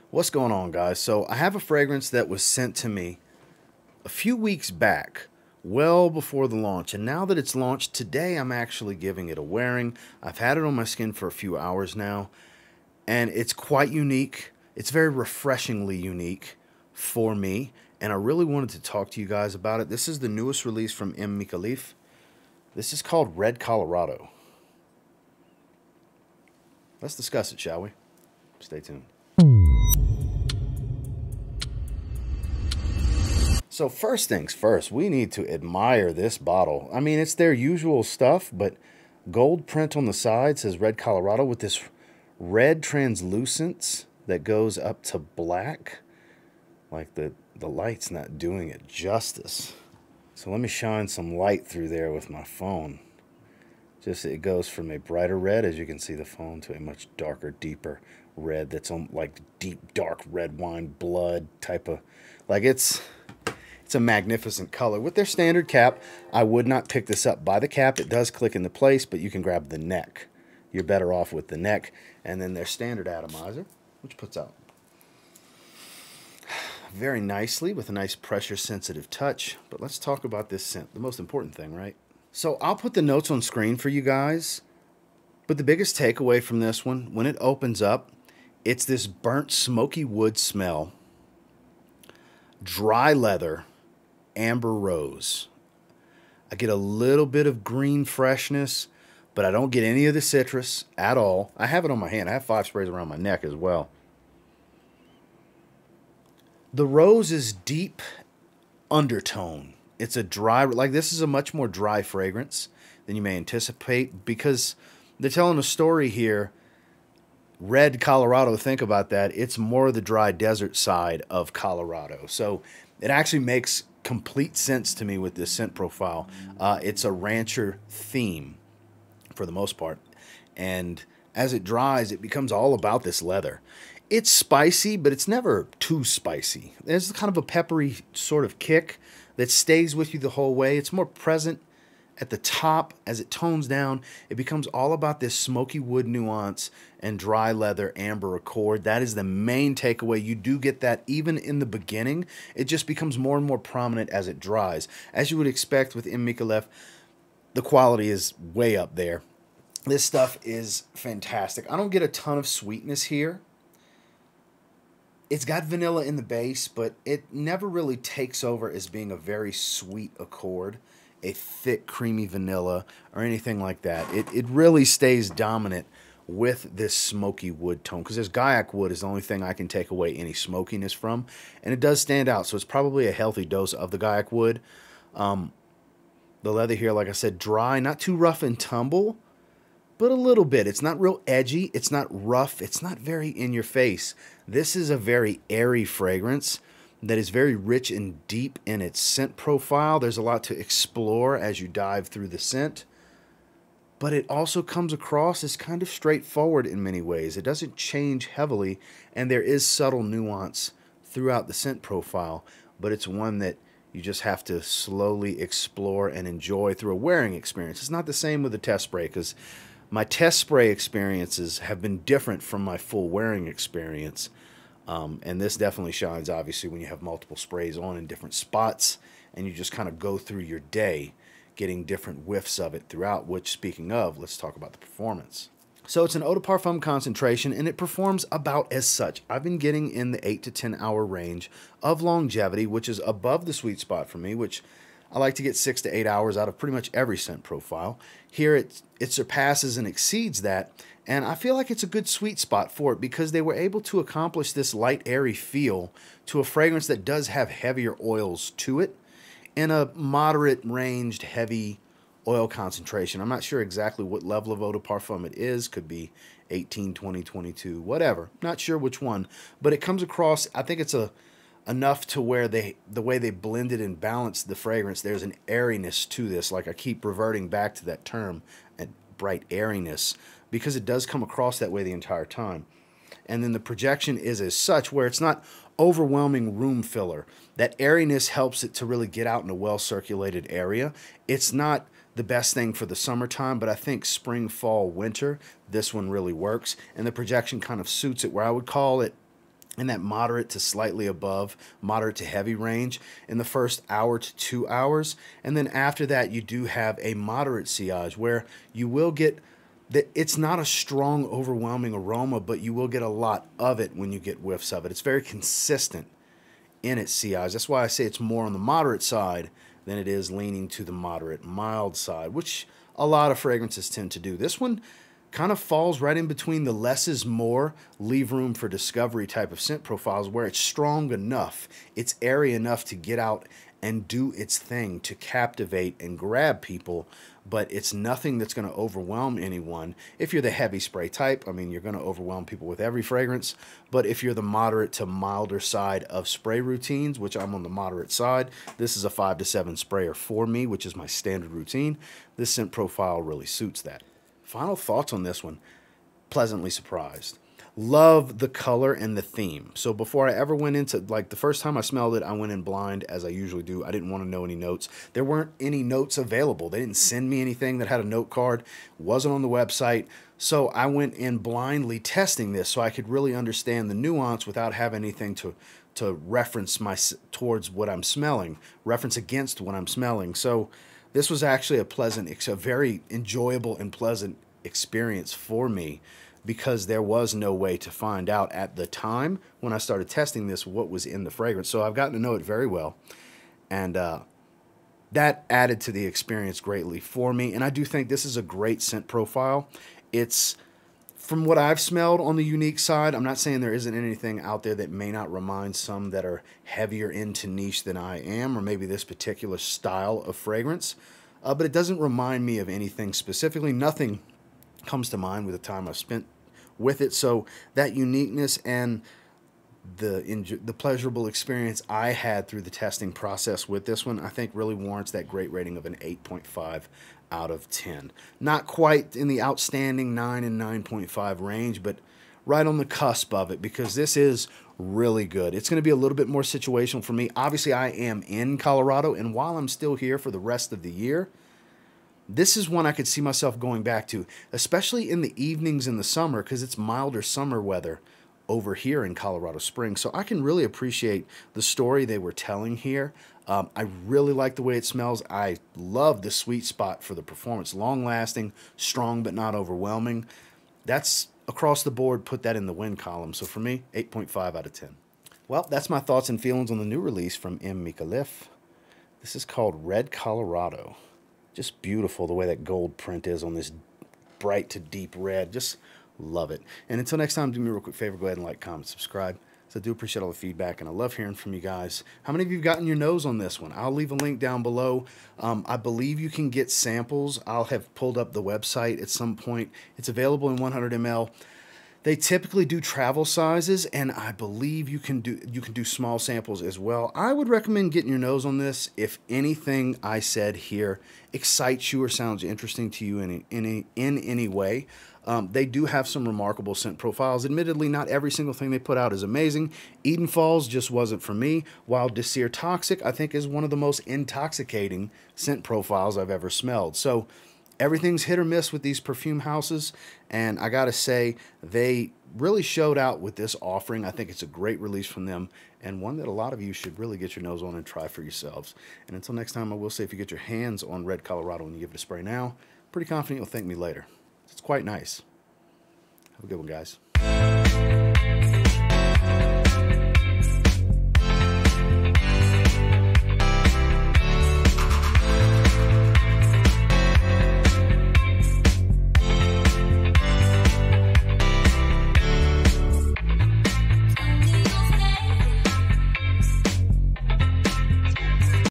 What's going on, guys? So I have a fragrance that was sent to me a few weeks back, well before the launch, and now that it's launched today, I'm actually giving it a wearing. I've had it on my skin for a few hours now, and it's quite unique. It's very refreshingly unique for me, and I really wanted to talk to you guys about it. This is the newest release from Micallef. This is called Red Colorado. Let's discuss it, shall we? Stay tuned. So first things first, we need to admire this bottle. I mean, it's their usual stuff, but gold print on the side says Red Colorado with this red translucence that goes up to black. Like the light's not doing it justice. So let me shine some light through there with my phone. Just it goes from a brighter red, as you can see the phone, to a much darker, deeper red that's on like deep, dark red wine blood type of, like it's a magnificent color. With their standard cap, I would not pick this up by the cap. It does click into place, but you can grab the neck. You're better off with the neck. And then their standard atomizer, which puts out very nicely with a nice pressure-sensitive touch. But let's talk about this scent, the most important thing, right? So I'll put the notes on screen for you guys. But the biggest takeaway from this one, when it opens up, it's this burnt smoky wood smell, dry leather, amber rose. I get a little bit of green freshness, but I don't get any of the citrus at all. I have it on my hand. I have 5 sprays around my neck as well. The rose is deep undertone. It's a dry, like this is a much more dry fragrance than you may anticipate because they're telling a story here. Red Colorado, think about that. It's more the dry desert side of Colorado. So it actually makes complete sense to me with this scent profile. It's a rancher theme for the most part. And as it dries, it becomes all about this leather. It's spicy, but it's never too spicy. There's kind of a peppery sort of kick that stays with you the whole way. It's more present at the top. As it tones down, it becomes all about this smoky wood nuance and dry leather amber accord. That is the main takeaway. You do get that even in the beginning. It just becomes more and more prominent as it dries. As you would expect with Micallef, the quality is way up there. This stuff is fantastic. I don't get a ton of sweetness here. It's got vanilla in the base, but it never really takes over as being a very sweet accord, a thick, creamy vanilla, or anything like that. It really stays dominant with this smoky wood tone, because this Gaiac wood is the only thing I can take away any smokiness from, and it does stand out, so it's probably a healthy dose of the Gaiac wood. The leather here, like I said, dry, not too rough and tumble, but a little bit. It's not real edgy. It's not rough. It's not very in your face. This is a very airy fragrance that is very rich and deep in its scent profile. There's a lot to explore as you dive through the scent, but it also comes across as kind of straightforward in many ways. It doesn't change heavily, and there is subtle nuance throughout the scent profile, but it's one that you just have to slowly explore and enjoy through a wearing experience. It's not the same with a test spray, because my test spray experiences have been different from my full wearing experience. And this definitely shines, obviously, when you have multiple sprays on in different spots and you just kind of go through your day getting different whiffs of it throughout, which, speaking of, let's talk about the performance. So it's an eau de parfum concentration, and it performs about as such. I've been getting in the 8 to 10 hour range of longevity, which is above the sweet spot for me, which I like to get 6 to 8 hours out of pretty much every scent profile. Here it surpasses and exceeds that, and I feel like it's a good sweet spot for it because they were able to accomplish this light, airy feel to a fragrance that does have heavier oils to it in a moderate ranged, heavy oil concentration. I'm not sure exactly what level of eau de parfum it is. Could be 18, 20, 22, whatever. Not sure which one, but it comes across, I think it's enough to where the way they blended and balanced the fragrance, there's an airiness to this. Like I keep reverting back to that term, and bright airiness, because it does come across that way the entire time. And then the projection is as such where it's not overwhelming room filler. That airiness helps it to really get out in a well-circulated area. It's not the best thing for the summertime, but I think spring, fall, winter, this one really works. And the projection kind of suits it, where I would call it in that moderate to slightly above, moderate to heavy range in the first hour to 2 hours. And then after that, you do have a moderate sillage where you will get that it's not a strong, overwhelming aroma, but you will get a lot of it when you get whiffs of it. It's very consistent in its sillage. That's why I say it's more on the moderate side than it is leaning to the moderate, mild side, which a lot of fragrances tend to do. This one kind of falls right in between the less is more, leave room for discovery type of scent profiles, where it's strong enough, it's airy enough to get out and do its thing, to captivate and grab people, but it's nothing that's going to overwhelm anyone. If you're the heavy spray type, I mean, you're going to overwhelm people with every fragrance, but if you're the moderate to milder side of spray routines, which I'm on the moderate side, this is a 5 to 7 sprayer for me, which is my standard routine. This scent profile really suits that. Final thoughts on this one. Pleasantly surprised. Love the color and the theme. So before I ever went into, like the first time I smelled it, I went in blind as I usually do. I didn't want to know any notes. There weren't any notes available. They didn't send me anything that had a note card. Wasn't on the website. So I went in blindly testing this so I could really understand the nuance without having anything to reference towards what I'm smelling, reference against what I'm smelling. So this was actually a very enjoyable and pleasant experience for me, because there was no way to find out at the time when I started testing this what was in the fragrance. So I've gotten to know it very well, and that added to the experience greatly for me. And I do think this is a great scent profile. It's, from what I've smelled on the unique side, I'm not saying there isn't anything out there that may not remind some that are heavier into niche than I am, or maybe this particular style of fragrance, but it doesn't remind me of anything specifically. Nothing comes to mind with the time I've spent with it. So that uniqueness and the pleasurable experience I had through the testing process with this one, I think really warrants that great rating of an 8.5 out of 10. Not quite in the outstanding 9 and 9.5 range, but right on the cusp of it, because this is really good. It's going to be a little bit more situational for me. Obviously, I am in Colorado, and while I'm still here for the rest of the year, this is one I could see myself going back to, especially in the evenings in the summer, because it's milder summer weather over here in Colorado Springs. So I can really appreciate the story they were telling here. I really like the way it smells. I love the sweet spot for the performance. Long-lasting, strong but not overwhelming. That's across the board, put that in the win column. So for me, 8.5 out of 10. Well, that's my thoughts and feelings on the new release from Micallef. This is called Red Colorado. Just beautiful the way that gold print is on this bright to deep red. Just love it. And until next time, do me a real quick favor. Go ahead and like, comment, subscribe. So I do appreciate all the feedback, and I love hearing from you guys. How many of you have gotten your nose on this one? I'll leave a link down below. I believe you can get samples. I'll have pulled up the website at some point. It's available in 100 ml. They typically do travel sizes, and I believe you can do small samples as well. I would recommend getting your nose on this if anything I said here excites you or sounds interesting to you in any way. They do have some remarkable scent profiles. Admittedly, not every single thing they put out is amazing. Eden Falls just wasn't for me, while Desir Toxic, I think, is one of the most intoxicating scent profiles I've ever smelled. So everything's hit or miss with these perfume houses, and I gotta say, they really showed out with this offering. I think it's a great release from them, and one that a lot of you should really get your nose on and try for yourselves. And until next time, I will say, if you get your hands on Red Colorado and you give it a spray now, pretty confident you'll thank me later. It's quite nice. Have a good one, guys.